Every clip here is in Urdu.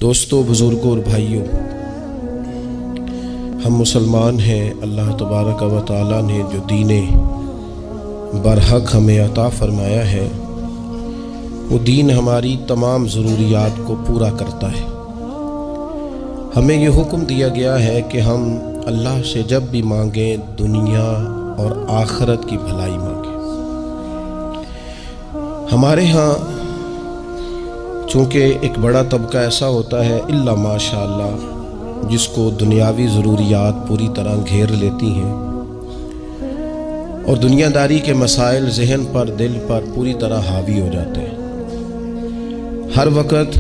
دوستو، بزرگوں اور بھائیوں، ہم مسلمان ہیں۔ اللہ تبارک و تعالیٰ نے جو دین برحق ہمیں عطا فرمایا ہے، وہ دین ہماری تمام ضروریات کو پورا کرتا ہے۔ ہمیں یہ حکم دیا گیا ہے کہ ہم اللہ سے جب بھی مانگیں دنیا اور آخرت کی بھلائی مانگیں۔ ہمارے ہاں چونکہ ایک بڑا طبقہ ایسا ہوتا ہے الا ماشاء اللہ جس کو دنیاوی ضروریات پوری طرح گھیر لیتی ہیں اور دنیا داری کے مسائل ذہن پر، دل پر پوری طرح حاوی ہو جاتے ہیں۔ ہر وقت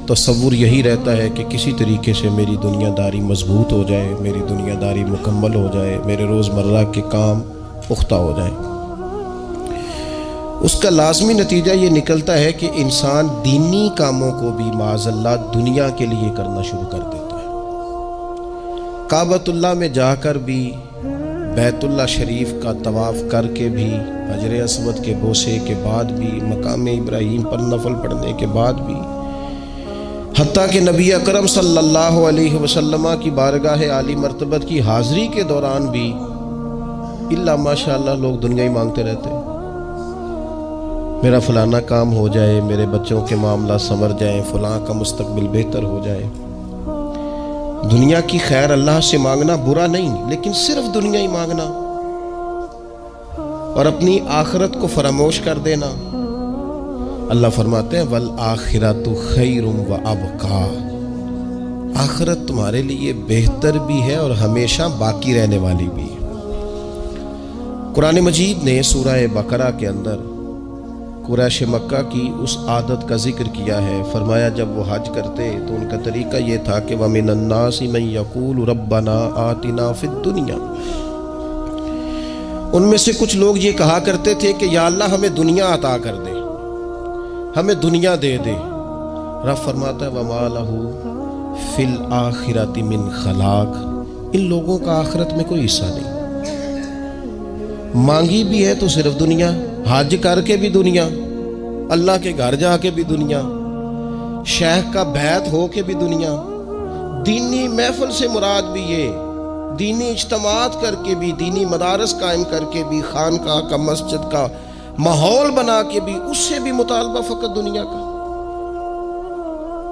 تصور یہی رہتا ہے کہ کسی طریقے سے میری دنیا داری مضبوط ہو جائے، میری دنیا داری مکمل ہو جائے، میرے روزمرہ کے کام پختہ ہو جائیں۔ اس کا لازمی نتیجہ یہ نکلتا ہے کہ انسان دینی کاموں کو بھی معاذ اللہ دنیا کے لیے کرنا شروع کر دیتا ہے۔ کعبۃ اللہ میں جا کر بھی، بیت اللہ شریف کا طواف کر کے بھی، حجر اسود کے بوسے کے بعد بھی، مقام ابراہیم پر نفل پڑھنے کے بعد بھی، حتیٰ کہ نبی اکرم صلی اللہ علیہ وسلم کی بارگاہ عالی مرتبت کی حاضری کے دوران بھی الا ماشاء اللہ لوگ دنیا ہی مانگتے رہتے ہیں۔ میرا فلانا کام ہو جائے، میرے بچوں کے معاملات سنور جائیں، فلاں کا مستقبل بہتر ہو جائے۔ دنیا کی خیر اللہ سے مانگنا برا نہیں، لیکن صرف دنیا ہی مانگنا اور اپنی آخرت کو فراموش کر دینا۔ اللہ فرماتے ہیں وَالْآخِرَةُ خَيْرٌ وَأَبْقَىٰ، آخرت تمہارے لیے بہتر بھی ہے اور ہمیشہ باقی رہنے والی بھی ہے۔ قرآن مجید نے سورہ بقرہ کے اندر قریش مکہ کی اس عادت کا ذکر کیا ہے۔ فرمایا جب وہ حج کرتے تو ان کا طریقہ یہ تھا کہ وَمِنَ النَّاسِ مَن يَقُولُ رَبَّنَا آتِنَا فِي الدُّنْيَا، ان میں سے کچھ لوگ یہ کہا کرتے تھے کہ یا اللہ ہمیں دنیا عطا کر دے، ہمیں دنیا دے دے۔ رب فرماتا ہے وَمَا لَهُ فِي الْآخِرَةِ مِنْ خَلَاقٍ، ان لوگوں کا آخرت میں کوئی حصہ نہیں۔ مانگی بھی ہے تو صرف دنیا، حج کر کے بھی دنیا، اللہ کے گھر جا کے بھی دنیا، شیخ کا بیعت ہو کے بھی دنیا، دینی محفل سے مراد بھی یہ، دینی اجتماعات کر کے بھی، دینی مدارس قائم کر کے بھی، خانقاہ کا، مسجد کا ماحول بنا کے بھی، اس سے بھی مطالبہ فقط دنیا کا۔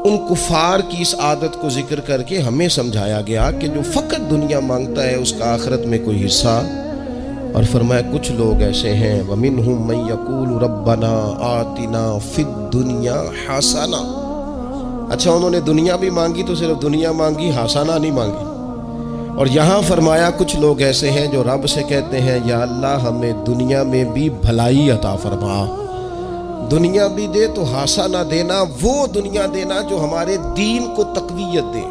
ان کفار کی اس عادت کو ذکر کر کے ہمیں سمجھایا گیا کہ جو فقط دنیا مانگتا ہے اس کا آخرت میں کوئی حصہ، اور فرمایا کچھ لوگ ایسے ہیں وَمِنْهُمْ مَن يَقُولُ رَبَّنَا آتِنَا فِي الدُّنْيَا حَسَنَةً، اچھا انہوں نے دنیا بھی مانگی تو صرف دنیا مانگی، حسنہ نہیں مانگی۔ اور یہاں فرمایا کچھ لوگ ایسے ہیں جو رب سے کہتے ہیں یا اللہ ہمیں دنیا میں بھی بھلائی عطا فرما، دنیا بھی دے تو حسنہ دینا، وہ دنیا دینا جو ہمارے دین کو تقویت دے،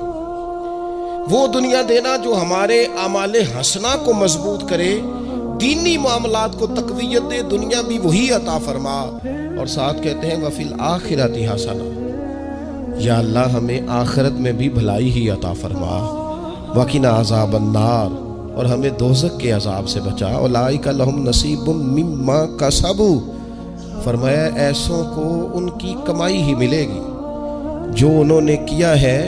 وہ دنیا دینا جو ہمارے اعمال حسنہ کو مضبوط کرے، دینی معاملات کو تقویت دے، دنیا بھی وہی عطا فرما۔ اور ساتھ کہتے ہیں وَفِي الْآخِرَةِ حَسَنَةً، یا اللہ ہمیں آخرت میں بھی بھلائی ہی عطا فرما، وَقِنَا عَذَابَ النَّارِ، اور ہمیں دوزخ کے عذاب سے بچا، أُولَٰئِكَ لَهُمْ نَصِيبٌ مِّمَّا كَسَبُوا، فرمایا ایسوں کو ان کی کمائی ہی ملے گی، جو انہوں نے کیا ہے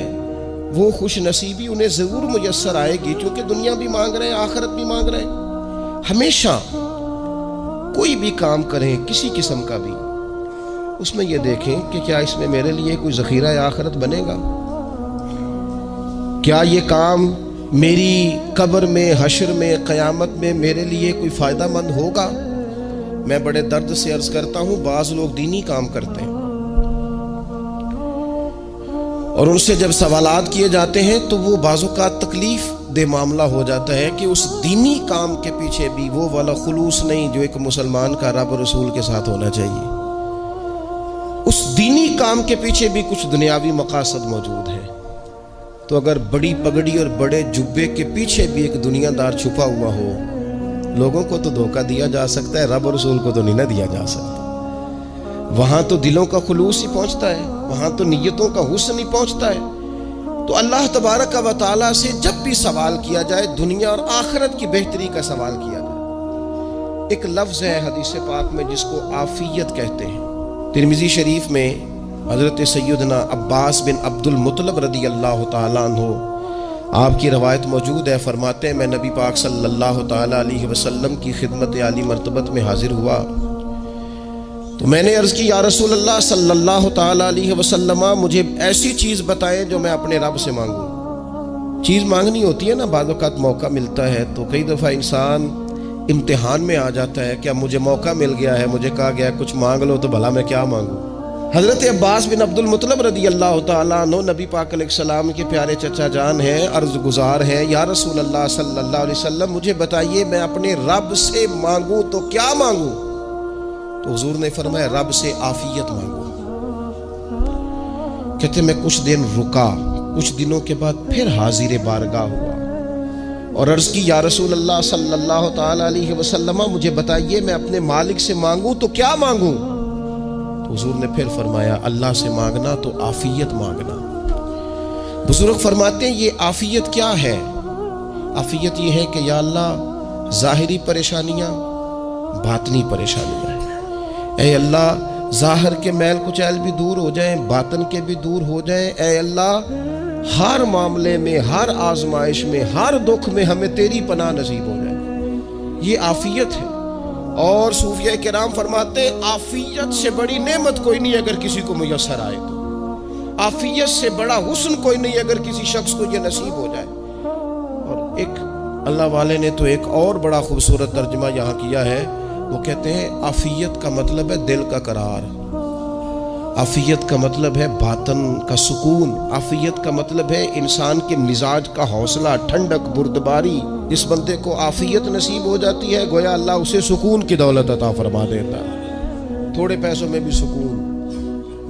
وہ خوش نصیبی انہیں ضرور میسر آئے گی، چونکہ دنیا بھی مانگ رہے ہیں، آخرت بھی مانگ رہے ہیں۔ ہمیشہ کوئی بھی کام کریں کسی قسم کا بھی، اس میں یہ دیکھیں کہ کیا اس میں میرے لیے کوئی ذخیرہ آخرت بنے گا، کیا یہ کام میری قبر میں، حشر میں، قیامت میں میرے لیے کوئی فائدہ مند ہوگا۔ میں بڑے درد سے عرض کرتا ہوں بعض لوگ دینی کام کرتے ہیں اور ان سے جب سوالات کیے جاتے ہیں تو وہ بعض اوقات تکلیف دہ معاملہ ہو جاتا ہے کہ اس دینی کام کے پیچھے بھی وہ والا خلوص نہیں جو ایک مسلمان کا رب رسول کے ساتھ ہونا چاہیے، اس دینی کام کے پیچھے بھی کچھ دنیاوی مقاصد موجود ہیں۔ تو اگر بڑی پگڑی اور بڑے جبے کے پیچھے بھی ایک دنیا دار چھپا ہوا ہو، لوگوں کو تو دھوکہ دیا جا سکتا ہے، رب رسول کو تو نہیں نہ دیا جا سکتا۔ وہاں تو دلوں کا خلوص ہی پہنچتا ہے، وہاں تو نیتوں کا حسن ہی پہنچتا ہے۔ تو اللہ تبارک و تعالیٰ سے جب بھی سوال کیا جائے دنیا اور آخرت کی بہتری کا سوال کیا جائے۔ ایک لفظ ہے حدیث پاک میں جس کو عافیت کہتے ہیں، ترمذی شریف میں حضرت سیدنا عباس بن عبد المطلب رضی اللہ تعالیٰ عنہ، آپ کی روایت موجود ہے، فرماتے ہیں میں نبی پاک صلی اللہ تعالیٰ علیہ وسلم کی خدمت عالی مرتبت میں حاضر ہوا تو میں نے عرض کی یا رسول اللہ صلی اللہ تعالیٰ علیہ وسلم، مجھے ایسی چیز بتائیں جو میں اپنے رب سے مانگوں۔ چیز مانگنی ہوتی ہے نا، بعض اوقات موقع ملتا ہے تو کئی دفعہ انسان امتحان میں آ جاتا ہے کہ اب مجھے موقع مل گیا ہے، مجھے کہا گیا کچھ مانگ لو، تو بھلا میں کیا مانگوں۔ حضرت عباس بن عبد المطلب رضی اللہ تعالیٰ عنہ نبی پاک علیہ السلام کے پیارے چچا جان ہیں، عرض گزار ہیں یا رسول اللہ صلی اللہ علیہ وسلم، مجھے بتائیے میں اپنے رب سے مانگوں تو کیا مانگوں؟ تو حضور نے فرمایا رب سے عافیت مانگو۔ کہتے میں کچھ دن رکا، کچھ دنوں کے بعد پھر حاضر بارگاہ ہوا اور عرض کی یا رسول اللہ صلی اللہ تعالیٰ علیہ وسلم، مجھے بتائیے میں اپنے مالک سے مانگوں تو کیا مانگوں؟ تو حضور نے پھر فرمایا اللہ سے مانگنا تو عافیت مانگنا۔ بزرگ فرماتے ہیں یہ عافیت کیا ہے؟ عافیت یہ ہے کہ یا اللہ ظاہری پریشانیاں، باطنی پریشانیاں، اے اللہ ظاہر کے میل کچیل بھی دور ہو جائیں، باطن کے بھی دور ہو جائیں، اے اللہ ہر معاملے میں، ہر آزمائش میں، ہر دکھ میں ہمیں تیری پناہ نصیب ہو جائے، یہ عافیت ہے۔ اور صوفیہ کرام فرماتے ہیں عافیت سے بڑی نعمت کوئی نہیں اگر کسی کو میسر آئے تو، عافیت سے بڑا حسن کوئی نہیں اگر کسی شخص کو یہ نصیب ہو جائے۔ اور ایک اللہ والے نے تو ایک اور بڑا خوبصورت ترجمہ یہاں کیا ہے، وہ کہتے ہیں عافیت کا مطلب ہے دل کا قرار، عافیت کا مطلب ہے باطن کا سکون، عافیت کا مطلب ہے انسان کے مزاج کا حوصلہ، ٹھنڈک، بردباری۔ اس بندے کو عافیت نصیب ہو جاتی ہے گویا اللہ اسے سکون کی دولت عطا فرما دیتا ہے، تھوڑے پیسوں میں بھی سکون،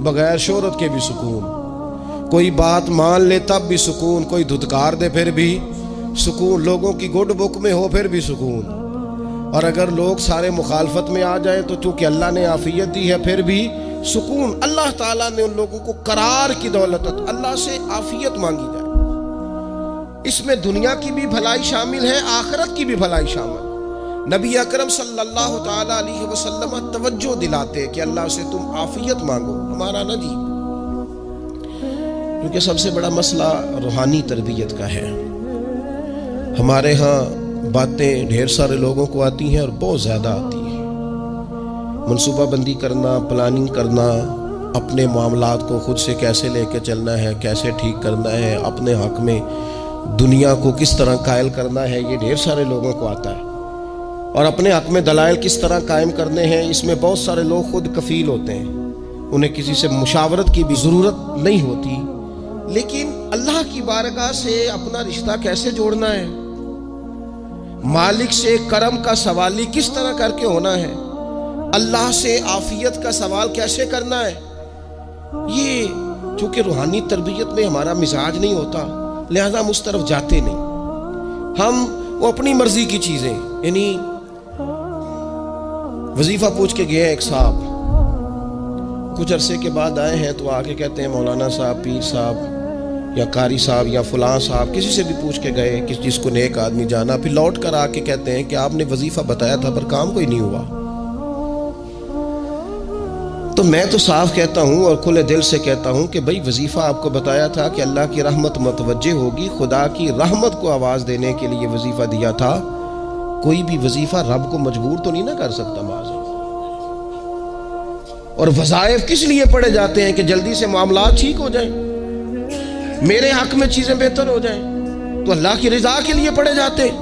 بغیر شہرت کے بھی سکون، کوئی بات مان لے تب بھی سکون، کوئی دھتکار دے پھر بھی سکون، لوگوں کی گڈ بک میں ہو پھر بھی سکون، اور اگر لوگ سارے مخالفت میں آ جائیں تو چونکہ اللہ نے عافیت دی ہے پھر بھی سکون۔ اللہ تعالیٰ نے ان لوگوں کو قرار کی دولت، اللہ سے عافیت مانگی جائے، اس میں دنیا کی بھی بھلائی شامل ہے، آخرت کی بھی بھلائی شامل۔ نبی اکرم صلی اللہ تعالیٰ علیہ وسلم توجہ دلاتے کہ اللہ سے تم عافیت مانگو، ہمارا نہ جی، کیونکہ سب سے بڑا مسئلہ روحانی تربیت کا ہے۔ ہمارے ہاں باتیں ڈھیر سارے لوگوں کو آتی ہیں اور بہت زیادہ آتی ہیں، منصوبہ بندی کرنا، پلاننگ کرنا، اپنے معاملات کو خود سے کیسے لے کے چلنا ہے، کیسے ٹھیک کرنا ہے، اپنے حق میں دنیا کو کس طرح قائل کرنا ہے، یہ ڈھیر سارے لوگوں کو آتا ہے، اور اپنے حق میں دلائل کس طرح قائم کرنے ہیں، اس میں بہت سارے لوگ خود کفیل ہوتے ہیں، انہیں کسی سے مشاورت کی بھی ضرورت نہیں ہوتی۔ لیکن اللہ کی بارگاہ سے اپنا رشتہ کیسے جوڑنا ہے، مالک سے کرم کا سوالی کس طرح کر کے ہونا ہے، اللہ سے عافیت کا سوال کیسے کرنا ہے، یہ چونکہ روحانی تربیت میں ہمارا مزاج نہیں ہوتا لہذا ہم اس طرف جاتے نہیں، ہم وہ اپنی مرضی کی چیزیں، یعنی وظیفہ پوچھ کے گئے ایک صاحب، کچھ عرصے کے بعد آئے ہیں تو آ کے کہتے ہیں مولانا صاحب، پیر صاحب یا قاری صاحب یا فلاں صاحب، کسی سے بھی پوچھ کے گئے جس کو نیک آدمی جانا، پھر لوٹ کر آ کے کہتے ہیں کہ آپ نے وظیفہ بتایا تھا پر کام کوئی نہیں ہوا۔ تو میں تو صاف کہتا ہوں اور کھلے دل سے کہتا ہوں کہ بھئی وظیفہ آپ کو بتایا تھا کہ اللہ کی رحمت متوجہ ہوگی، خدا کی رحمت کو آواز دینے کے لیے وظیفہ دیا تھا، کوئی بھی وظیفہ رب کو مجبور تو نہیں نہ کر سکتا معاذ۔ اور وظائف کس لیے پڑھے جاتے ہیں کہ جلدی سے معاملات ٹھیک ہو جائیں، میرے حق میں چیزیں بہتر ہو جائیں، تو اللہ کی رضا کے لیے پڑھے جاتے ہیں۔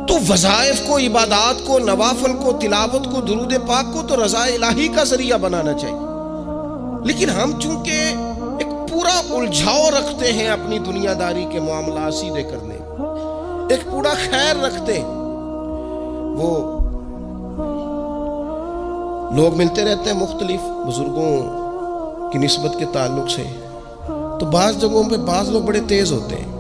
تو وظائف کو، عبادات کو، نوافل کو، تلاوت کو، درود پاک کو تو رضا الہی کا ذریعہ بنانا چاہیے، لیکن ہم چونکہ ایک پورا الجھاؤ رکھتے ہیں اپنی دنیا داری کے معاملات سیدھے کرنے، ایک پورا خیر رکھتے ہیں، وہ لوگ ملتے رہتے ہیں مختلف بزرگوں کی نسبت کے تعلق سے، تو بعض جگہوں پہ بعض لوگ بڑے تیز ہوتے ہیں،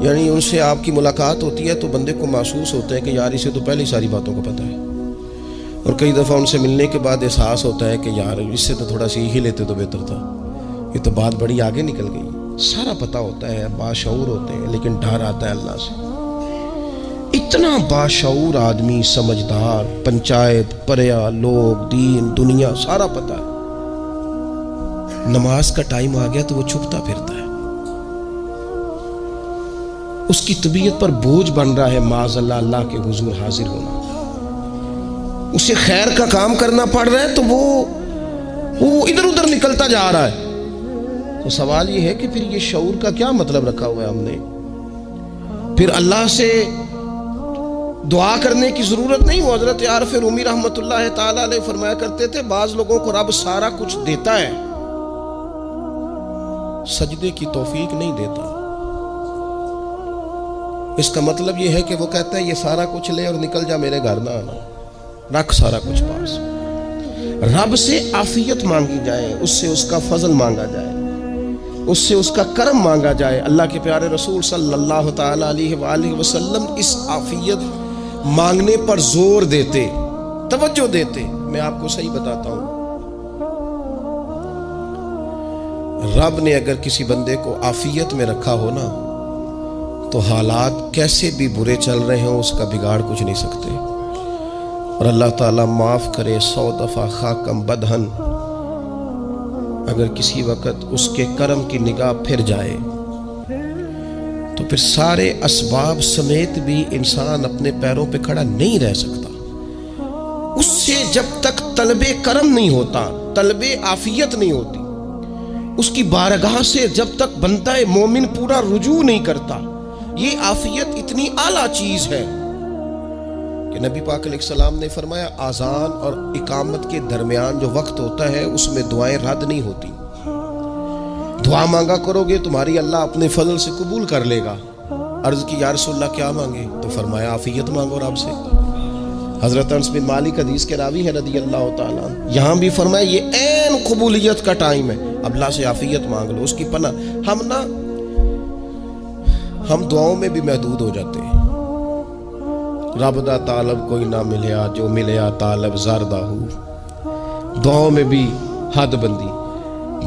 یعنی ان سے آپ کی ملاقات ہوتی ہے تو بندے کو محسوس ہوتا ہے کہ یار اسے تو پہلے ہی ساری باتوں کا پتہ ہے، اور کئی دفعہ ان سے ملنے کے بعد احساس ہوتا ہے کہ یار اس سے تو تھوڑا سیکھ ہی لیتے تو بہتر تھا، یہ تو بات بڑی آگے نکل گئی، سارا پتہ ہوتا ہے، باشعور ہوتے ہیں، لیکن ڈر آتا ہے اللہ سے۔ اتنا باشعور آدمی، سمجھدار، پنچایت، پریا، لوگ، دین، دنیا سارا پتہ ہے، نماز کا ٹائم آ گیا تو وہ چھپتا پھرتا ہے، اس کی طبیعت پر بوجھ بن رہا ہے معاذ اللہ اللہ کے حضور حاضر ہونا، اسے خیر کا کام کرنا پڑ رہا ہے تو وہ ادھر ادھر نکلتا جا رہا ہے۔ تو سوال یہ ہے کہ پھر یہ شعور کا کیا مطلب رکھا ہوا ہے ہم نے؟ پھر اللہ سے دعا کرنے کی ضرورت نہیں۔ وہ حضرت عارف رومی رحمۃ اللہ تعالی علیہ فرمایا کرتے تھے بعض لوگوں کو رب سارا کچھ دیتا ہے، سجدے کی توفیق نہیں دیتا۔ اس کا مطلب یہ ہے کہ وہ کہتا ہے یہ سارا کچھ لے اور نکل جا، میرے گھر نہ آنا، رکھ سارا کچھ پاس۔ رب سے عافیت مانگی جائے، اس سے اس کا فضل مانگا جائے، اس سے اس کا کرم مانگا جائے۔ اللہ کے پیارے رسول صلی اللہ تعالی علیہ وآلہ وسلم اس عافیت مانگنے پر زور دیتے، توجہ دیتے۔ میں آپ کو صحیح بتاتا ہوں، رب نے اگر کسی بندے کو عافیت میں رکھا ہو نا تو حالات کیسے بھی برے چل رہے ہوں اس کا بگاڑ کچھ نہیں سکتے۔ اور اللہ تعالیٰ معاف کرے 100 دفعہ خاکم بدہن، اگر کسی وقت اس کے کرم کی نگاہ پھر جائے تو پھر سارے اسباب سمیت بھی انسان اپنے پیروں پہ کھڑا نہیں رہ سکتا۔ اس سے جب تک طلب کرم نہیں ہوتا، طلب عافیت نہیں ہوتی، اس کی بارگاہ سے جب تک بندہ مومن پورا رجوع نہیں کرتا، یہ عافیت اتنی اعلیٰ چیز ہے کہ نبی پاک علیہ السلام نے فرمایا آذان اور اقامت کے درمیان جو وقت ہوتا ہے اس میں دعائیں رد نہیں ہوتی۔ دعا مانگا کرو گے تمہاری اللہ اپنے فضل سے قبول کر لے گا۔ عرض کی یا رسول اللہ کیا مانگے؟ تو فرمایا عافیت مانگو رب سے۔ حضرت انس بن مالک حدیث کے راوی ہے رضی اللہ تعالیٰ، یہاں بھی فرمایا یہ عین قبولیت کا ٹائم ہے، اب اللہ سے عافیت مانگ لو، اس کی پناہ۔ ہم دعاؤں میں بھی محدود ہو جاتے ہیں۔ رب دا طالب کوئی نہ ملیا، جو ملیا طالب زردہ ہو۔ دعاؤں میں بھی حد بندی۔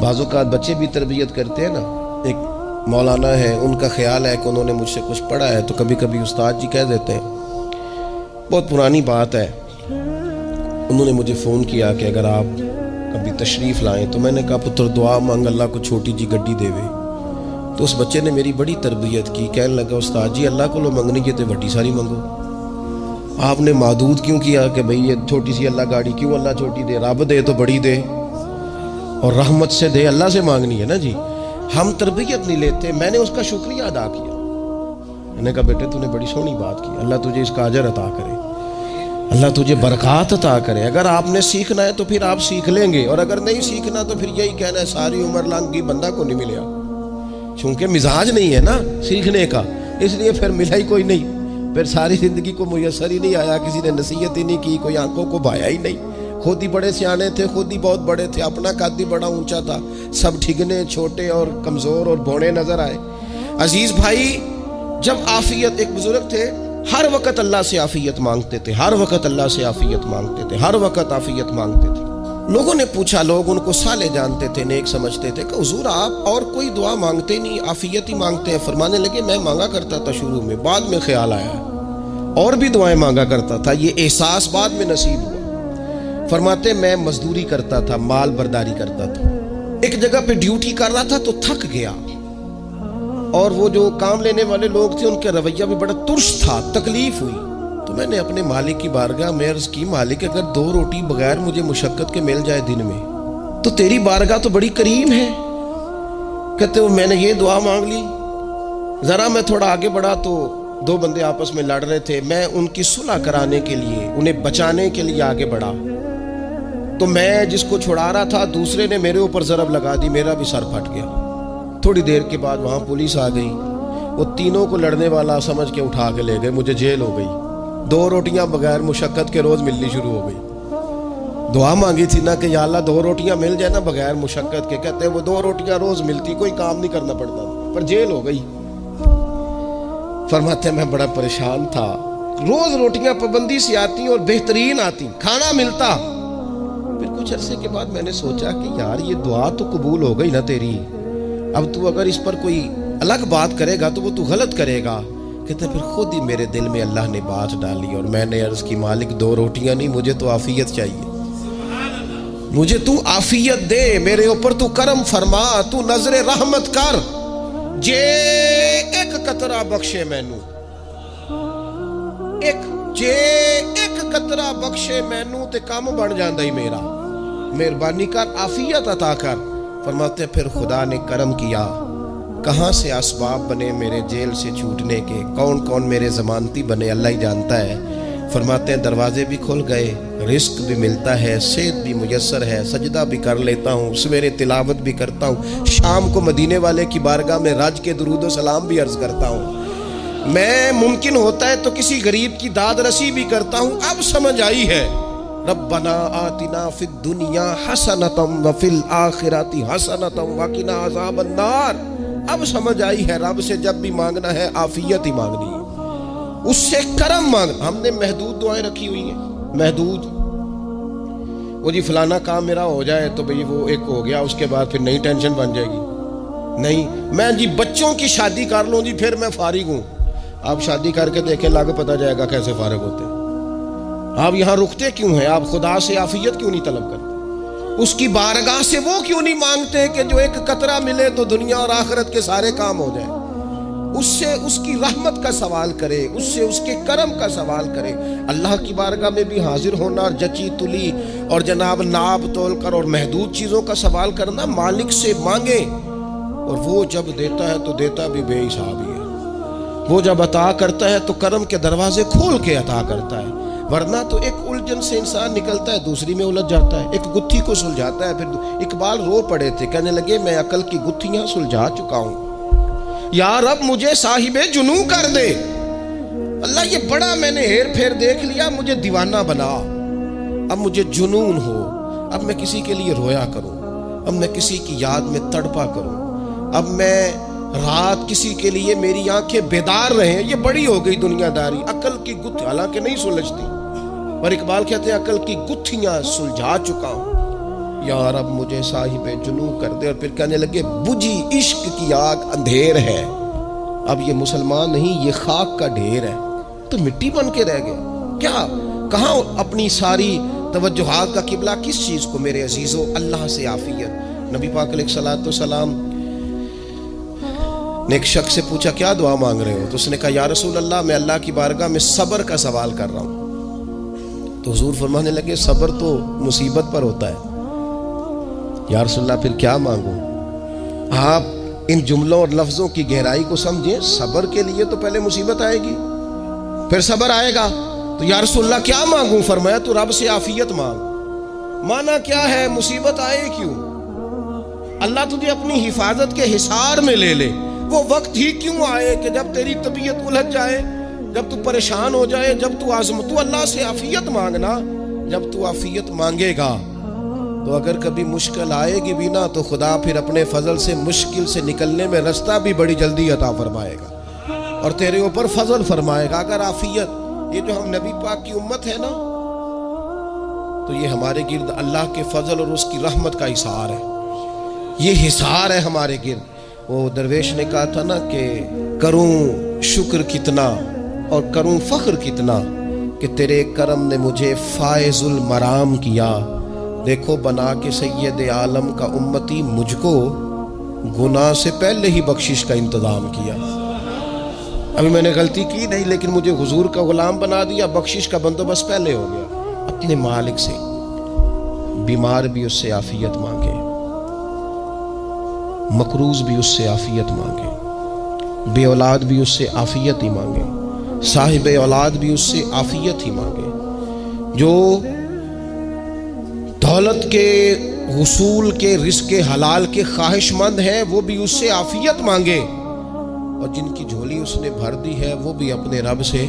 بعض اوقات بچے بھی تربیت کرتے ہیں نا، ایک مولانا ہے، ان کا خیال ہے کہ انہوں نے مجھ سے کچھ پڑھا ہے تو کبھی کبھی استاد جی کہہ دیتے ہیں، بہت پرانی بات ہے، انہوں نے مجھے فون کیا کہ اگر آپ کبھی تشریف لائیں، تو میں نے کہا پتر دعا مانگ اللہ کو چھوٹی جی گڈی دے وے۔ تو اس بچے نے میری بڑی تربیت کی، کہنے لگا استاد جی اللہ کو لو منگنی کی تے وڈی ساری منگو، آپ نے محدود کیوں کیا کہ بھئی یہ چھوٹی سی اللہ گاڑی کیوں اللہ چھوٹی دے، رب دے تو بڑی دے اور رحمت سے دے، اللہ سے مانگنی ہے نا جی۔ ہم تربیت نہیں لیتے۔ میں نے اس کا شکریہ ادا کیا، میں نے کہا بیٹے تو نے بڑی سونی بات کی، اللہ تجھے اس کا اجر عطا کرے، اللہ تجھے برکات عطا کرے۔ اگر آپ نے سیکھنا ہے تو پھر آپ سیکھ لیں گے، اور اگر نہیں سیکھنا تو پھر یہی کہنا ہے ساری عمر لنگ کی بندہ کو نہیں ملیا، چونکہ مزاج نہیں ہے نا سیکھنے کا، اس لیے پھر ملا ہی کوئی نہیں، پھر ساری زندگی کو میسر ہی نہیں آیا، کسی نے نصیحت ہی نہیں کی، کوئی آنکھوں کو بھایا ہی نہیں، خود ہی بڑے سیانے تھے، خود ہی بہت بڑے تھے، اپنا قد ہی بڑا اونچا تھا، سب ٹھگنے چھوٹے اور کمزور اور بوڑے نظر آئے۔ عزیز بھائی، جب عافیت، ایک بزرگ تھے ہر وقت اللہ سے عافیت مانگتے تھے، ہر وقت اللہ سے عافیت مانگتے تھے، ہر وقت عافیت مانگتے تھے۔ لوگوں نے پوچھا، لوگ ان کو صالح جانتے تھے، نیک سمجھتے تھے، کہ حضور آپ اور کوئی دعا مانگتے نہیں، عافیت ہی مانگتے ہیں۔ فرمانے لگے میں مانگا کرتا تھا شروع میں، بعد میں خیال آیا اور بھی دعائیں مانگا کرتا تھا، یہ احساس بعد میں نصیب ہوا۔ فرماتے میں مزدوری کرتا تھا، مال برداری کرتا تھا، ایک جگہ پہ ڈیوٹی کر رہا تھا تو تھک گیا، اور وہ جو کام لینے والے لوگ تھے ان کے رویہ بھی بڑا ترش تھا، تکلیف ہوئی، تو میں نے اپنے مالک کی بارگاہ میں عرض کی مالک اگر 2 روٹی بغیر مجھے مشقت کے مل جائے دن میں تو تیری بارگاہ تو بڑی کریم ہے۔ کہتے وہ میں نے یہ دعا مانگ لی، ذرا میں تھوڑا آگے بڑھا تو 2 بندے آپس میں لڑ رہے تھے، میں ان کی صلح کرانے کے لیے، انہیں بچانے کے لیے آگے بڑھا، تو میں جس کو چھڑا رہا تھا دوسرے نے میرے اوپر ضرب لگا دی، میرا بھی سر پھٹ گیا۔ تھوڑی دیر کے بعد وہاں پولیس آ گئی، وہ تینوں کو لڑنے والا سمجھ کے اٹھا کے لے گئے، مجھے جیل ہو گئی۔ 2 روٹیاں بغیر مشقت کے روز ملنی شروع ہو گئی۔ دعا مانگی تھی نا کہ یا اللہ 2 روٹیاں مل جائے نا بغیر مشقت کے، کہتے ہیں وہ 2 روٹیاں روز ملتی، کوئی کام نہیں کرنا پڑتا، پر جیل ہو گئی۔ فرماتے ہیں میں بڑا پریشان تھا، روز روٹیاں پابندی سے آتی اور بہترین آتی، کھانا ملتا۔ پھر کچھ عرصے کے بعد میں نے سوچا کہ یار یہ دعا تو قبول ہو گئی نا تیری، اب تو اگر اس پر کوئی الگ بات کرے گا تو وہ تو غلط کرے گا۔ کہتے پھر خود ہی میرے دل میں اللہ نے بات ڈالی اور میں نے عرض کی مالک 2 روٹیاں نہیں، مجھے تو عافیت چاہیے، مجھے تو آفیت دے, میرے اوپر تو کرم فرما, تو نظر رحمت کر, جے ایک قطرہ بخشے مینوں, جے ایک قطرہ بخشے مینوں تے کام بن جاندا ہی میرا, مہربانی کر آفیت عطا کر. فرماتے پھر خدا نے کرم کیا, کہاں سے اسباب بنے میرے جیل سے چھوٹنے کے, کون کون میرے ضمانتی بنے اللہ ہی جانتا ہے. فرماتے ہیں دروازے بھی کھل گئے, رزق بھی ملتا ہے, صحت بھی میسر ہے, سجدہ بھی کر لیتا ہوں, سویرے تلاوت بھی کرتا ہوں, شام کو مدینے والے کی بارگاہ میں رج کے درود و سلام بھی عرض کرتا ہوں, میں ممکن ہوتا ہے تو کسی غریب کی داد رسی بھی کرتا ہوں. اب سمجھ آئی ہے ربنا آتنا فی الدنیا حسنۃ وفی الآخرۃ حسنۃ وقنا عذاب النار. اب سمجھ آئی ہے رب سے جب بھی مانگنا ہے آفیت ہی مانگنی ہے, اس سے کرم مانگنا. ہم نے محدود دعائیں رکھی ہوئی ہیں, محدود, وہ جی فلانا کام میرا ہو جائے تو بھئی وہ ایک ہو گیا, اس کے بعد پھر نئی ٹینشن بن جائے گی. نہیں, میں جی بچوں کی شادی کر لوں جی پھر میں فارغ ہوں. آپ شادی کر کے دیکھیں, لاگے پتہ جائے گا کیسے فارغ ہوتے ہیں. آپ یہاں رکتے کیوں ہیں؟ آپ خدا سے عافیت کیوں نہیں طلب کرتے؟ اس کی بارگاہ سے وہ کیوں نہیں مانگتے کہ جو ایک قطرہ ملے تو دنیا اور آخرت کے سارے کام ہو جائیں؟ اس سے اس کی رحمت کا سوال کرے, اس سے اس کے کرم کا سوال کرے. اللہ کی بارگاہ میں بھی حاضر ہونا اور جچی تلی اور جناب ناب تول کر اور محدود چیزوں کا سوال کرنا, مالک سے مانگے, اور وہ جب دیتا ہے تو دیتا بھی بے حساب ہی ہے. وہ جب عطا کرتا ہے تو کرم کے دروازے کھول کے عطا کرتا ہے, ورنہ تو ایک الجھن سے انسان نکلتا ہے دوسری میں الجھ جاتا ہے. ایک گتھی کو سلجھاتا ہے, پھر اقبال رو پڑے تھے, کہنے لگے میں عقل کی گتھیاں سلجھا چکا ہوں, یا رب مجھے صاحب جنوں کر دے. اللہ یہ بڑا میں نے ہیر پھیر دیکھ لیا, مجھے دیوانہ بنا, اب مجھے جنون ہو, اب میں کسی کے لیے رویا کروں, اب میں کسی کی یاد میں تڑپا کروں, اب میں رات کسی کے لیے میری آنکھیں بیدار رہیں. یہ بڑی ہو گئی دنیا داری, عقل کی گتھی حالانکہ نہیں سلجھتی, اور اقبال کہتے ہیں عقل کی گتھیاں سلجھا چکا ہوں, یا رب مجھے صاحب جنوں کر دے. اور پھر کہنے لگے بجھی عشق کی آگ اندھیر ہے, اب یہ مسلمان نہیں یہ خاک کا ڈھیر ہے. تو مٹی بن کے رہ گئے کیا؟ کہاں اپنی ساری توجہات کا قبلہ کس چیز کو؟ میرے عزیزو اللہ سے عافیت. نبی پاک علیہ الصلوۃ والسلام نے ایک شخص سے پوچھا کیا دعا مانگ رہے ہو؟ تو اس نے کہا یا رسول اللہ میں اللہ کی بارگاہ میں صبر کا سوال کر رہا ہوں. تو حضور فرمانے لگے صبر تو مصیبت پر ہوتا ہے. یا رسول اللہ پھر کیا مانگوں؟ آپ ان جملوں اور لفظوں کی گہرائی کو سمجھیں. صبر کے لیے تو پہلے مصیبت آئے گی, پھر صبر آئے گا. تو یا رسول اللہ کیا مانگوں؟ فرمایا تو رب سے عافیت مانگ. مانا کیا ہے؟ مصیبت آئے کیوں؟ اللہ تجھے اپنی حفاظت کے حصار میں لے لے. وہ وقت ہی کیوں آئے کہ جب تیری طبیعت الجھ جائے, جب تو پریشان ہو جائے, جب تو تو اللہ سے عافیت مانگنا. جب تو عافیت مانگے گا تو اگر کبھی مشکل آئے گی بھی نا تو خدا پھر اپنے فضل سے مشکل سے نکلنے میں رستہ بھی بڑی جلدی عطا فرمائے گا اور تیرے اوپر فضل فرمائے گا. اگر عافیت, یہ جو ہم نبی پاک کی امت ہے نا, تو یہ ہمارے گرد اللہ کے فضل اور اس کی رحمت کا حصار ہے. یہ حصار ہے ہمارے گرد. وہ درویش نے کہا تھا نا کہ کروں شکر کتنا اور کروں فخر کتنا کہ تیرے کرم نے مجھے فائز المرام کیا. دیکھو بنا کے سید عالم کا امتی مجھ کو گناہ سے پہلے ہی بخشش کا انتظام کیا. ابھی میں نے غلطی کی نہیں, لیکن مجھے حضور کا غلام بنا دیا, بخشش کا بندوبست پہلے ہو گیا. اپنے مالک سے بیمار بھی اس سے عافیت مانگے, مقروض بھی اس سے عافیت مانگے, بے اولاد بھی اس سے عافیت ہی مانگے, صاحب اولاد بھی اس سے عافیت ہی مانگے. جو دولت کے حصول کے رزق حلال کے خواہش مند ہیں وہ بھی اس سے عافیت مانگے, اور جن کی جھولی اس نے بھر دی ہے وہ بھی اپنے رب سے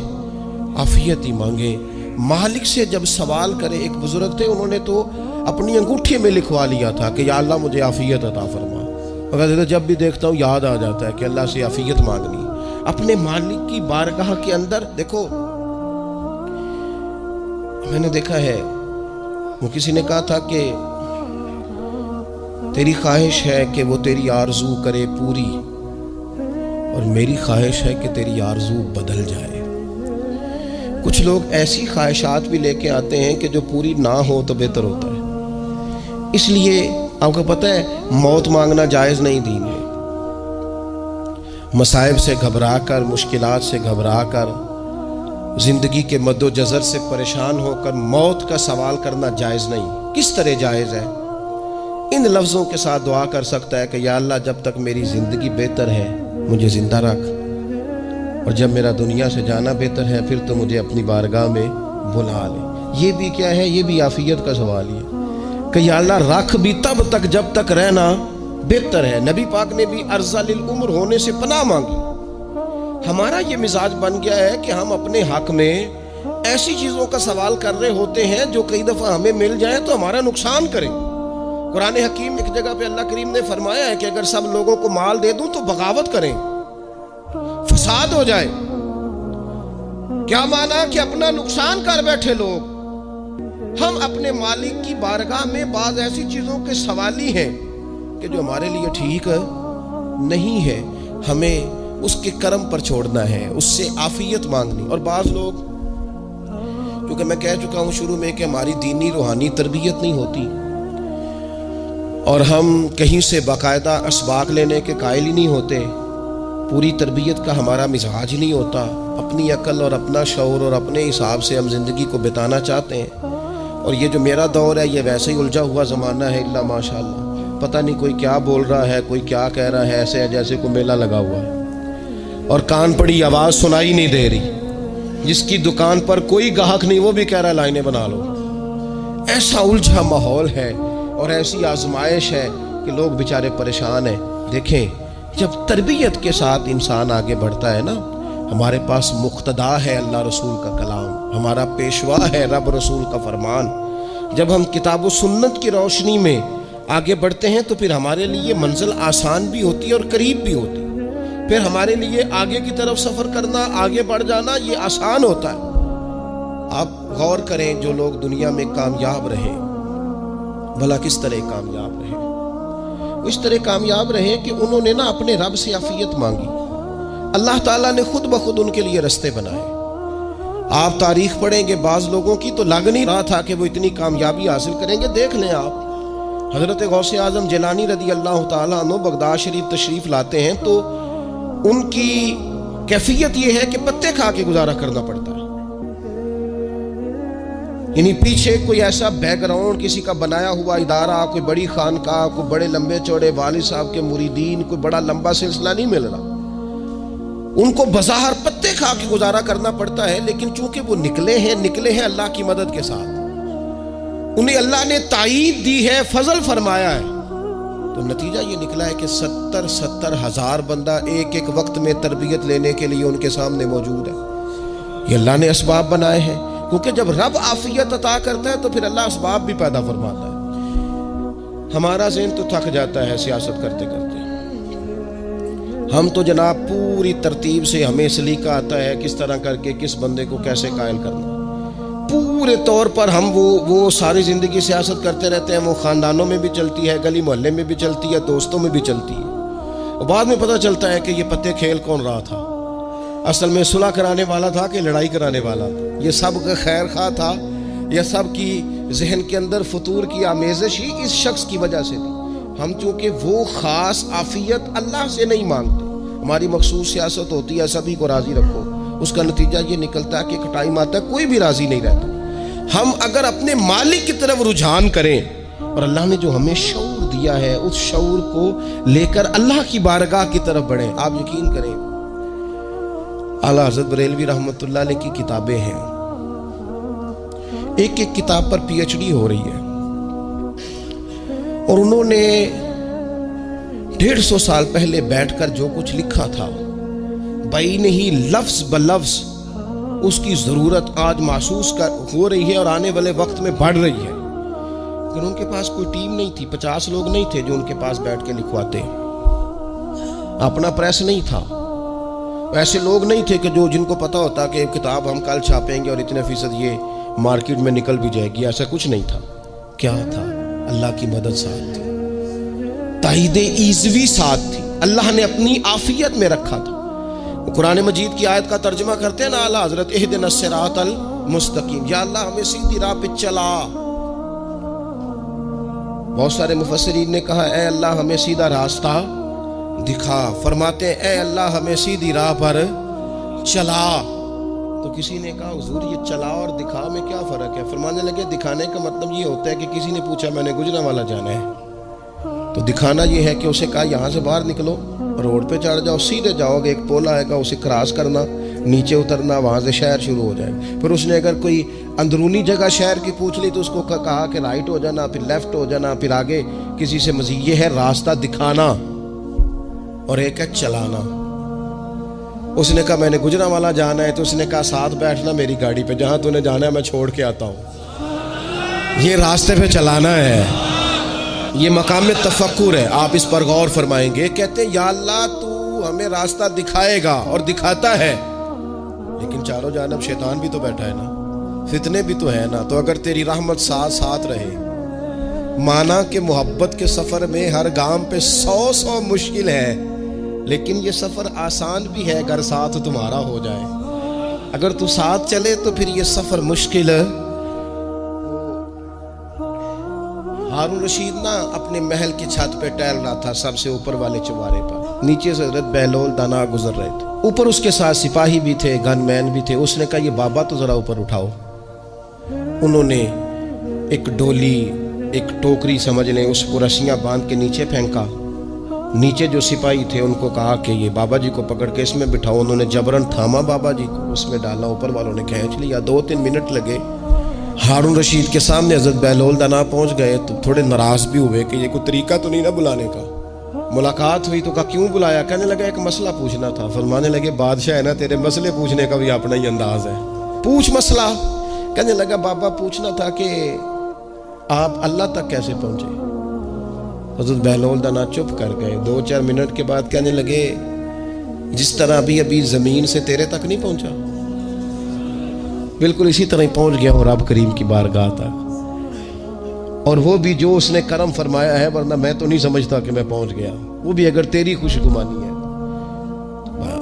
عافیت ہی مانگے. مالک سے جب سوال کرے, ایک بزرگ تھے انہوں نے تو اپنی انگوٹھی میں لکھوا لیا تھا کہ یا اللہ مجھے عافیت عطا فرما. مگر جب بھی دیکھتا ہوں یاد آ جاتا ہے کہ اللہ سے عافیت مانگنی. اپنے مالک کی بارگاہ کے اندر دیکھو, میں نے دیکھا ہے وہ کسی نے کہا تھا کہ تیری خواہش ہے کہ وہ تیری آرزو کرے پوری, اور میری خواہش ہے کہ تیری آرزو بدل جائے. کچھ لوگ ایسی خواہشات بھی لے کے آتے ہیں کہ جو پوری نہ ہو تو بہتر ہوتا ہے. اس لیے آپ کو پتہ ہے موت مانگنا جائز نہیں دین ہے. مصائب سے گھبرا کر، مشکلات سے گھبرا کر، زندگی کے مد و جزر سے پریشان ہو کر موت کا سوال کرنا جائز نہیں. کس طرح جائز ہے؟ ان لفظوں کے ساتھ دعا کر سکتا ہے کہ یا اللہ جب تک میری زندگی بہتر ہے مجھے زندہ رکھ، اور جب میرا دنیا سے جانا بہتر ہے پھر تو مجھے اپنی بارگاہ میں بلا لے. یہ بھی کیا ہے؟ یہ بھی عافیت کا سوال ہے کہ یا اللہ رکھ بھی تب تک جب تک رہنا بہتر ہے. نبی پاک نے بھی ارذل العمر ہونے سے پناہ مانگی. ہمارا یہ مزاج بن گیا ہے کہ ہم اپنے حق میں ایسی چیزوں کا سوال کر رہے ہوتے ہیں جو کئی دفعہ ہمیں مل جائیں تو ہمارا نقصان کریں. قرآن حکیم ایک جگہ پہ اللہ کریم نے فرمایا ہے کہ اگر سب لوگوں کو مال دے دوں تو بغاوت کریں، فساد ہو جائے. کیا مانا؟ کہ اپنا نقصان کر بیٹھے لوگ. ہم اپنے مالک کی بارگاہ میں بعض ایسی چیزوں کے سوالی ہیں کہ جو ہمارے لیے ٹھیک نہیں ہے، ہمیں اس کے کرم پر چھوڑنا ہے، اس سے عافیت مانگنی. اور بعض لوگ، کیونکہ میں کہہ چکا ہوں شروع میں کہ ہماری دینی روحانی تربیت نہیں ہوتی اور ہم کہیں سے باقاعدہ اسباق لینے کے قائل ہی نہیں ہوتے، پوری تربیت کا ہمارا مزاج نہیں ہوتا. اپنی عقل اور اپنا شعور اور اپنے حساب سے ہم زندگی کو بتانا چاہتے ہیں. اور یہ جو میرا دور ہے یہ ویسے ہی الجھا ہوا زمانہ ہے، اللہ ماشاءاللہ. پتہ نہیں کوئی کیا بول رہا ہے، کوئی کیا کہہ رہا ہے، ایسے ہے جیسے کوئی میلہ لگا ہوا ہے اور کان پڑی آواز سنائی نہیں دے رہی. جس کی دکان پر کوئی گاہک نہیں وہ بھی کہہ رہا ہے لائنیں بنا لو. ایسا الجھا ماحول ہے اور ایسی آزمائش ہے کہ لوگ بیچارے پریشان ہیں. دیکھیں جب تربیت کے ساتھ انسان آگے بڑھتا ہے نا، ہمارے پاس مقتدا ہے اللہ رسول کا کلام، ہمارا پیشوا ہے رب رسول کا فرمان. جب ہم کتاب و سنت کی روشنی میں آگے بڑھتے ہیں تو پھر ہمارے لیے منزل آسان بھی ہوتی ہے اور قریب بھی ہوتی ہے. پھر ہمارے لیے آگے کی طرف سفر کرنا، آگے بڑھ جانا یہ آسان ہوتا ہے. آپ غور کریں جو لوگ دنیا میں کامیاب رہے، بھلا کس طرح کامیاب رہے؟ اس طرح کامیاب رہے کہ انہوں نے نا اپنے رب سے عافیت مانگی. اللہ تعالیٰ نے خود بخود ان کے لیے رستے بنائے. آپ تاریخ پڑھیں گے بعض لوگوں کی تو لگ نہیں رہا تھا کہ وہ اتنی کامیابی حاصل کریں گے. دیکھ لیں آپ حضرت غوث اعظم جیلانی رضی اللہ تعالیٰ عنہ بغداد شریف تشریف لاتے ہیں تو ان کی کیفیت یہ ہے کہ پتے کھا کے گزارا کرنا پڑتا ہے. یعنی پیچھے کوئی ایسا بیک گراؤنڈ کسی کا بنایا ہوا ادارہ، کوئی بڑی خانقاہ، کوئی بڑے لمبے چوڑے والد صاحب کے مریدین، کوئی بڑا لمبا سلسلہ نہیں مل رہا. ان کو بظاہر پتے کھا کے گزارا کرنا پڑتا ہے، لیکن چونکہ وہ نکلے ہیں اللہ کی مدد کے ساتھ. انہیں اللہ نے تائید دی ہے، فضل فرمایا ہے، تو نتیجہ یہ نکلا ہے کہ 70 ہزار بندہ ایک ایک وقت میں تربیت لینے کے لیے ان کے سامنے موجود ہے. یہ اللہ نے اسباب بنائے ہیں، کیونکہ جب رب عافیت عطا کرتا ہے تو پھر اللہ اسباب بھی پیدا فرماتا ہے. ہمارا ذہن تو تھک جاتا ہے سیاست کرتے کرتے. ہم تو جناب پوری ترتیب سے ہمیں سلیقہ آتا ہے کس طرح کر کے کس بندے کو کیسے قائل کرنا. پورے طور پر ہم وہ ساری زندگی سیاست کرتے رہتے ہیں. وہ خاندانوں میں بھی چلتی ہے، گلی محلے میں بھی چلتی ہے، دوستوں میں بھی چلتی ہے. اور بعد میں پتہ چلتا ہے کہ یہ پتے کھیل کون رہا تھا. اصل میں صلح کرانے والا تھا کہ لڑائی کرانے والا تھا. یہ سب کا خیر خواہ تھا، یہ سب کی ذہن کے اندر فطور کی آمیزش ہی اس شخص کی وجہ سے تھی. ہم چونکہ وہ خاص عافیت اللہ سے نہیں مانگتے، ہماری مخصوص سیاست ہوتی ہے سبھی کو راضی رکھو. اس کا نتیجہ یہ نکلتا ہے کہ ایک ٹائم آتا ہے کوئی بھی راضی نہیں رہتا. ہم اگر اپنے مالک کی طرف رجحان کریں اور اللہ نے جو ہمیں شعور دیا ہے اس شعور کو لے کر اللہ کی بارگاہ کی طرف بڑھیں. آپ یقین کریں اعلیٰ حضرت بریلوی رحمۃ اللہ علیہ کی کتابیں ہیں، ایک ایک کتاب پر پی ایچ ڈی ہو رہی ہے، اور انہوں نے 150 سال پہلے بیٹھ کر جو کچھ لکھا تھا بھائی نہیں لفظ بلفظ اس کی ضرورت آج محسوس ہو رہی ہے اور آنے والے وقت میں بڑھ رہی ہے. لیکن ان کے پاس کوئی ٹیم نہیں تھی، 50 لوگ نہیں تھے جو ان کے پاس بیٹھ کے لکھواتے. اپنا پریس نہیں تھا، ایسے لوگ نہیں تھے کہ جن کو پتا ہوتا کہ کتاب ہم کل چھاپیں گے اور اتنے فیصد یہ مارکیٹ میں نکل بھی جائے گی. ایسا کچھ نہیں تھا. کیا تھا؟ اللہ کی مدد ساتھ تھی، تائید ایزوی ساتھ تھی. اللہ نے اپنی عافیت میں رکھا تھا. قرآن مجید کی آیت کا ترجمہ کرتے ہیں نا اعلیٰ حضرت اہدنا الصراط المستقیم، یا اللہ ہمیں سیدھی راہ پہ چلا. بہت سارے مفسرین نے کہا اے اللہ ہمیں سیدھا راستہ دکھا، فرماتے ہیں اے اللہ ہمیں سیدھی راہ پر چلا۔ تو کسی نے کہا حضور یہ چلا اور دکھا میں کیا فرق ہے؟ فرمانے لگے دکھانے کا مطلب یہ ہوتا ہے کہ کسی نے پوچھا میں نے گجرانوالہ جانا ہے، تو دکھانا یہ ہے کہ اسے کہا یہاں سے باہر نکلو، روڈ پہ چڑھ جاؤ، سیدھے جاؤ گے، ایک پول آئے گا اسے کراس کرنا، نیچے اترنا، وہاں سے شہر شروع ہو جائے۔ پھر اس نے اگر کوئی اندرونی جگہ شہر کی پوچھ لی تو اس کو کہا کہ رائٹ ہو جانا، پھر لیفٹ ہو جانا، پھر آگے کسی سے مزید۔ یہ ہے راستہ دکھانا اور ایک ہے چلانا۔ اس نے کہا میں نے گجرانوالہ جانا ہے، تو اس نے کہا ساتھ بیٹھنا میری گاڑی پہ، جہاں تو نے جانا ہے میں چھوڑ کے آتا ہوں۔ یہ راستے پہ چلانا ہے، یہ مقام تفکر ہے۔ آپ اس پر غور فرمائیں گے، کہتے ہیں یا اللہ تو ہمیں راستہ دکھائے گا اور دکھاتا ہے، لیکن چاروں جانب شیطان بھی تو بیٹھا ہے نا، فتنے بھی تو ہے نا، تو اگر تیری رحمت ساتھ رہے، مانا کہ محبت کے سفر میں ہر گام پہ 100 مشکل ہے، لیکن یہ سفر آسان بھی ہے اگر ساتھ تمہارا ہو جائے۔ اگر تو ساتھ چلے تو پھر یہ سفر مشکل ہے۔ ہارون رشید نا اپنے محل کی چھت پہ ٹہل رہا تھا، سب سے اوپر والے چوارے پر، نیچے سے حضرت بہلول دانا گزر رہے تھے، اوپر اس کے ساتھ سپاہی بھی تھے، گن مین بھی تھے۔ اس نے کہا یہ بابا تو ذرا اوپر اٹھاؤ۔ انہوں نے ایک ڈولی، ایک ٹوکری سمجھ لیں، اس کو رسیاں باندھ کے نیچے پھینکا۔ نیچے جو سپاہی تھے ان کو کہا کہ یہ بابا جی کو پکڑ کے اس میں بٹھاؤ۔ انہوں نے جبرن تھاما بابا جی کو، اس میں ڈالا، اوپر والوں نے کھینچ لیا۔ 2-3 منٹ لگے۔ ہارون رشید کے سامنے حضرت بہلول دانا پہنچ گئے تو تھوڑے ناراض بھی ہوئے کہ یہ کوئی طریقہ تو نہیں نا بلانے کا۔ ملاقات ہوئی تو کہا کیوں بلایا؟ کہنے لگا ایک مسئلہ پوچھنا تھا۔ فرمانے لگے بادشاہ ہے نا، تیرے مسئلے پوچھنے کا بھی اپنا ہی انداز ہے، پوچھ مسئلہ۔ کہنے لگا بابا پوچھنا تھا کہ آپ اللہ تک کیسے پہنچے؟ حضرت بہلول دانا چپ کر گئے۔ 2-4 منٹ کے بعد کہنے لگے جس طرح ابھی زمین سے تیرے تک نہیں پہنچا، بالکل اسی طرح ہی پہنچ گیا ہوں رب کریم کی بارگاہ تک، اور وہ بھی جو اس نے کرم فرمایا ہے، ورنہ میں تو نہیں سمجھتا کہ میں پہنچ گیا، وہ بھی اگر تیری خوش گمانی ہے۔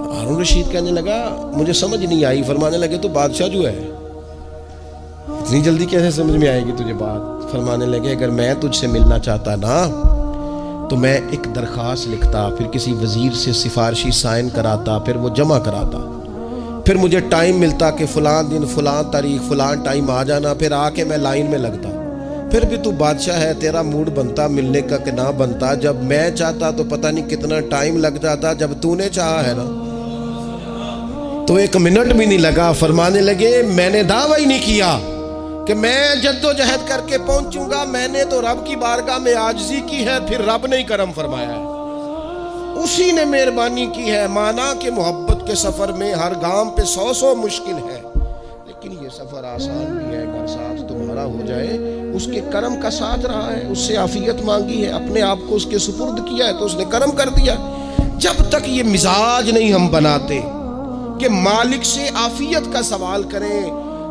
ہارون رشید کہنے لگا مجھے سمجھ نہیں آئی۔ فرمانے لگے تو بادشاہ جو ہے اتنی جلدی کیسے سمجھ میں آئے گی تجھے بات؟ فرمانے لگے اگر میں تجھ سے ملنا چاہتا نا تو میں ایک درخواست لکھتا، پھر کسی وزیر سے سفارشی سائن کراتا، پھر وہ جمع کراتا، پھر مجھے ٹائم ملتا کہ فلاں دن فلاں تاریخ فلاں ٹائم آ جانا، پھر آ کے میں لائن میں لگتا۔ پھر بھی تو بادشاہ ہے، تیرا موڈ بنتا ملنے کا کہ نہ بنتا؟ جب میں چاہتا تو پتہ نہیں کتنا ٹائم لگ جاتا، جب تو نے چاہا ہے نا تو 1 منٹ بھی نہیں لگا۔ فرمانے لگے میں نے دعویٰ ہی نہیں کیا کہ میں جد و جہد کر کے پہنچوں گا، میں نے تو رب کی بارگاہ میں عاجزی کی ہے، پھر رب نے ہی کرم فرمایا ہے، اسی نے مہربانی کی ہے۔ مانا کہ محبت کے سفر میں ہر گام پہ 100 مشکل ہے، لیکن یہ سفر آسان بھی ہے اگر ساتھ تمہارا ہو جائے۔ اس کے کرم کا ساتھ رہا ہے، اس سے عافیت مانگی ہے، اپنے آپ کو اس کے سپرد کیا ہے تو اس نے کرم کر دیا۔ جب تک یہ مزاج نہیں ہم بناتے کہ مالک سے عافیت کا سوال کریں،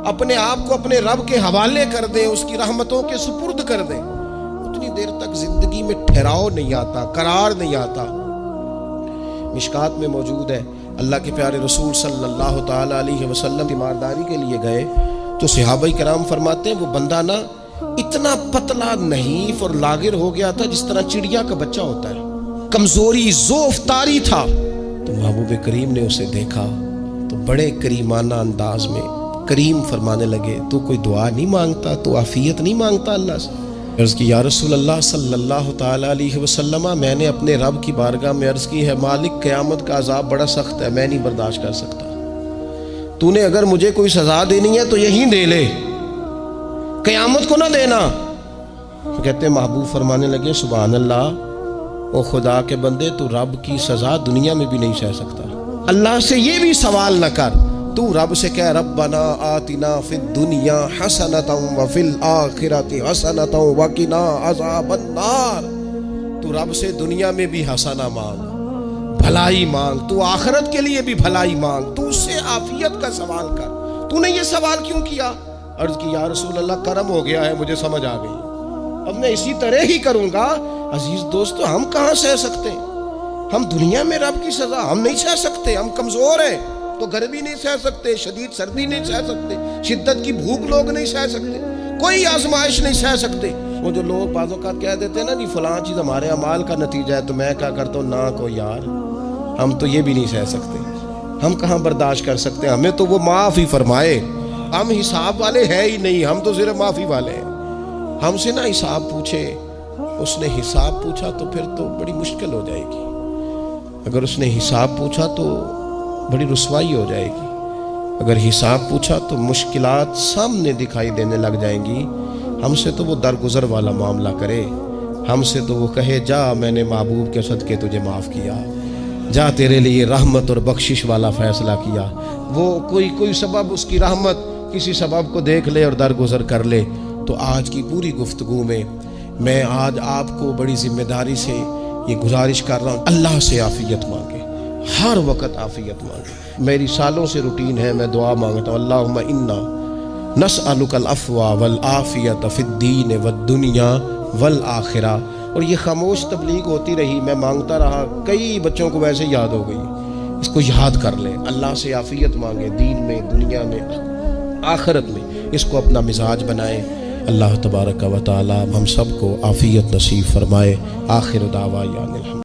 اپنے آپ کو اپنے رب کے حوالے کر دیں، اس کی رحمتوں کے سپرد کر دیں، اتنی دیر تک زندگی میں ٹھہراؤ نہیں آتا، قرار نہیں آتا۔ مشکات میں موجود ہے، اللہ کے پیارے رسول صلی اللہ تعالی علیہ وسلم تیمارداری کے لیے گئے تو صحابہ کرام فرماتے ہیں وہ بندہ نا اتنا پتلا نحیف اور لاغر ہو گیا تھا جس طرح چڑیا کا بچہ ہوتا ہے، کمزوری ضعف طاری تھا۔ تو محبوب کریم نے اسے دیکھا تو بڑے کریمانہ انداز میں کریم فرمانے لگے تو کوئی دعا نہیں مانگتا، تو عافیت نہیں مانگتا اللہ سے؟ عرض کی یا رسول اللہ صلی اللہ تعالی علیہ وسلم، میں نے اپنے رب کی بارگاہ میں عرض کی ہے مالک قیامت کا عذاب بڑا سخت ہے، میں نہیں برداشت کر سکتا، تو نے اگر مجھے کوئی سزا دینی ہے تو یہیں دے لے، قیامت کو نہ دینا۔ تو کہتے ہیں محبوب فرمانے لگے سبحان اللہ، او خدا کے بندے تو رب کی سزا دنیا میں بھی نہیں سہ سکتا، اللہ سے یہ بھی سوال نہ کر، تو رب سے کہہ ربنا آتنا فی الدنیا حسنۃ وفی الآخرۃ حسنۃ وقنا عذاب النار۔ تو رب سے دنیا میں بھی حسنہ مانگ، بھلائی مانگ، تو آخرت کے لیے بھی بھلائی مانگ، تو اس سے عافیت کا سوال کر۔ تو نے یہ سوال کیوں کیا؟ عرض کی یا رسول اللہ کرم ہو گیا ہے، مجھے سمجھ آ گئی، اب میں اسی طرح ہی کروں گا۔ عزیز دوستو، ہم کہاں سہ سکتے ہیں؟ ہم دنیا میں رب کی سزا ہم نہیں سہ سکتے، ہم کمزور ہیں تو گرمی نہیں سہ سکتے، شدید سردی نہیں سہ سکتے، شدت کی بھوک لوگ نہیں سہ سکتے، کوئی آزمائش نہیں سہ سکتے۔ وہ جو لوگ بعض اوقات کہہ دیتے ہیں نا جی فلاں چیز ہمارے اعمال کا نتیجہ ہے، تو میں کیا کرتا ہوں، نہ کو یار، ہم تو یہ بھی نہیں سہ سکتے، ہم کہاں برداشت کر سکتے ہیں، ہمیں تو وہ معاف ہی فرمائے، ہم حساب والے ہیں ہی نہیں، ہم تو صرف معافی والے ہیں۔ ہم سے نہ حساب پوچھے، اس نے حساب پوچھا تو پھر تو بڑی مشکل ہو جائے گی، اگر اس نے حساب پوچھا تو بڑی رسوائی ہو جائے گی، اگر حساب پوچھا تو مشکلات سامنے دکھائی دینے لگ جائیں گی۔ ہم سے تو وہ درگزر والا معاملہ کرے، ہم سے تو وہ کہے جا میں نے محبوب کے صدقے تجھے معاف کیا، جا تیرے لیے رحمت اور بخشش والا فیصلہ کیا۔ وہ کوئی سبب، اس کی رحمت کسی سبب کو دیکھ لے اور درگزر کر لے۔ تو آج کی پوری گفتگو میں آج آپ کو بڑی ذمہ داری سے یہ گزارش کر رہا ہوں، اللہ سے عافیت مانگے، ہر وقت عافیت مانگے۔ میری سالوں سے روٹین ہے، میں دعا مانگتا ہوں، اللہم انا نسألک العفو والعافیت فی الدین والدنیا والآخرہ۔ اور یہ خاموش تبلیغ ہوتی رہی، میں مانگتا رہا، کئی بچوں کو ویسے یاد ہو گئی، اس کو یاد کر لیں، اللہ سے عافیت مانگے، دین میں، دنیا میں، آخرت میں، اس کو اپنا مزاج بنائیں۔ اللہ تبارک و تعالی ہم سب کو عافیت نصیب فرمائے۔ آخر دعوانا الحمد۔